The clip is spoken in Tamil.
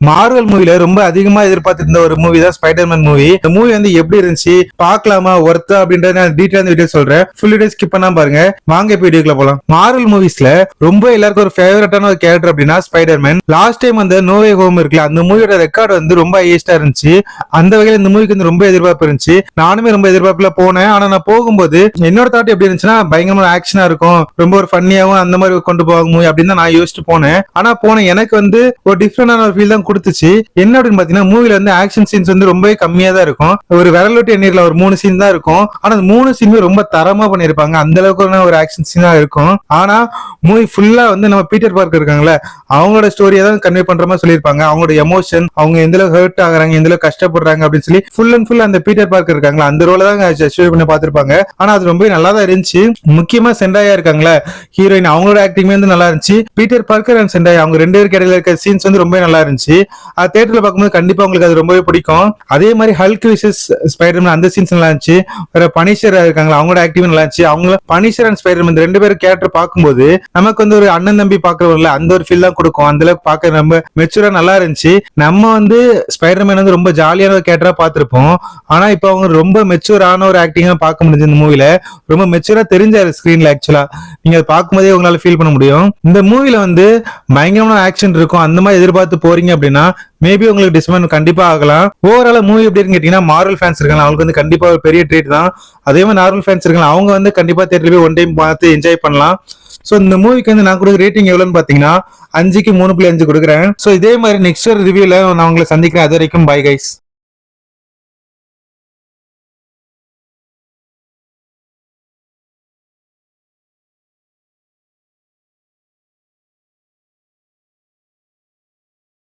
மார்வல் மூவில ரொம்ப அதிகமா எதிர்பார்த்திருந்த ஒரு மூவி தான் ஸ்பைடர்மேன் மூவி. இந்த மூவி வந்து எப்படி இருந்துச்சு, பார்க்கலாமா, ஒர்த்தா அப்படின்றத நான் டீடைலா வீடியோ சொல்றேன். ஃபுல் வீடியோ ஸ்கிப் பண்ணாம பாருங்க. வாங்க இப்ப வீடியோக்குள்ள போலாம். மார்வல் மூவிஸ்ல ரொம்ப எல்லாருக்கும் ஒரு ஃபேவரட்டான ஒரு கேரக்டர் அப்படின்னா ஸ்பைடர்மேன். லாஸ்ட் டைம் அந்த நோ வே ஹோம் இருக்குல்ல, அந்த மூவியோட ரெக்கார்ட் வந்து ரொம்ப ஹையஸ்டா இருந்துச்சு. அந்த வகையில இந்த மூவிக்கு வந்து ரொம்ப எதிர்பார்ப்பு இருந்துச்சு. நானுமே ரொம்ப எதிர்பார்ப்புல போனேன். ஆனா நான் போகும்போது என்னோட தாட் எப்படி இருந்துச்சுன்னா, பயங்கரமான ஆக்ஷனா இருக்கும், ரொம்ப ஒரு ஃபன்னியாவும் அந்த மாதிரி கொண்டு போவாங்க மூவி அப்படின்னு தான் நான் யோசிச்சுட்டு போனேன். ஆனா போன எனக்கு வந்து ஒரு டிஃப்ரெண்டான ஒரு ஃபீல் தான் கொடுத்துச்சு. என்ன அப்படின்னு பாத்தீங்கன்னா, மூவில வந்து ஆக்ஷன் சீன்ஸ் வந்து ரொம்பவே கம்மியா தான் இருக்கும். ஒரு விரலொட்டி எண்ணிரல ஒரு 3 சீன் தான் இருக்கும். ஆனா அந்த 3 சீனுமே ரொம்ப தரமா பண்ணிருப்பாங்க. அந்த அளவுக்கு ஒரு ஆக்ஷன் சீனா இருக்கும். ஆனா மூவி ஃபுல்லா வந்து நம்ம பீட்டர் பார்க்கர் இருக்காங்கல்ல, அவங்களோட ஸ்டோரியை தான் கன்வே பண்ற மாதிரி சொல்லியிருப்பாங்க. அவங்களோட எமோஷன், அவங்க எந்த அளவுக்கு ஹர்ட் ஆகுறாங்க, எந்த அளவுக்கு கஷ்டப்படுறாங்க அப்படின்னு சொல்லி ஃபுல் அண்ட் ஃபுல் அந்த பீட்டர் பார்க்கர் இருக்காங்களா, அந்த ரோல தான் ஷோ பண்ணி பார்த்திருப்பாங்க. ஆனா அது ரொம்ப நல்லா தான் இருந்துச்சு. முக்கியமா செண்டாயா இருக்காங்களா ஹீரோயின், அவங்களோட ஆக்டிங் வந்து நல்லா இருந்துச்சு. பீட்டர் பார்க்கர் அண்ட் செண்டாயா அவங்க 2 பேருக்கு இடையில இருக்க சீன்ஸ் வந்து ரொம்ப நல்லா இருந்துச்சு. அது தியேட்டர்ல பார்க்கும்போது கண்டிப்பா உங்களுக்கு அது ரொம்பவே பிடிக்கும். அதே மாதிரி ஹல்க் விசஸ் ஸ்பைடர்மேன் அந்த சீன்ஸ் நல்லா இருந்துச்சு. வேற பனிஷர் இருக்காங்களா, அவங்களோட ஆக்டிங் நல்லா இருந்துச்சு. அவங்க பனிஷர் அண்ட் ஸ்பைடர்மேன் 2 பேரும் கேரக்டர் பார்க்கும்போது நமக்கு வந்து ஒரு அண்ணன் தம்பி பாக்குறவங்கள அந்த ஒரு ஃபீல் தான் கொடுக்கும். அந்த அளவுக்கு பார்க்க ரொம்ப மெச்சூரா நல்லா இருந்துச்சு. நம்ம வந்து ஸ்பைடர்மேன் வந்து ரொம்ப ஜாலியான ஒரு கேரக்டரா பார்த்திருப்போம். ஆனா இப்ப அவங்க ரொம்ப மெச்சூரான ஒரு ஆக்டிங்கா பார்க்க முடிஞ்சு. இந்த மூவில ரொம்ப மெச்சூரா தெரிஞ்சாரு ஸ்கிரீன்ல. ஆக்சுவலா நீங்க அதை பார்க்கும்போதே உங்களால ஃபீல் பண்ண முடியும். இந்த மூவில வந்து பயங்கரமான ஆக்ஷன் இருக்கும். அந்த மாதிரி எதிர்பார்த்து போறீங்க அப்படின்னா மேபி உங்களுக்கு டிசப்பாயின்ட் கண்டிப்பா ஆகலாம். ஓவரால் மூவி எப்படி கேட்டீங்கன்னா, மார்வல் ஃபேன்ஸ் இருக்காங்க, அவங்களுக்கு வந்து கண்டிப்பா ஒரு பெரிய ட்ரீட் தான். அதே மாதிரி நார்மல் ஃபேன்ஸ் இருக்காங்க, அவங்க வந்து கண்டிப்பா தியேட்டர்ல போய் ஒன் டைம் பார்த்து என்ஜாய் பண்ணலாம். சோ இந்த மூவிக்கு வந்து நான் கொடுக்குற ரேட்டிங் எவ்வளவுன்னு பாத்தீங்கன்னா 5க்கு 3.5 கொடுக்குறேன். சோ இதே மாதிரி நெக்ஸ்ட் ஒரு ரிவ்யூல நான் உங்களை சந்திக்கிறேன். அது வரைக்கும் பை கைஸ்.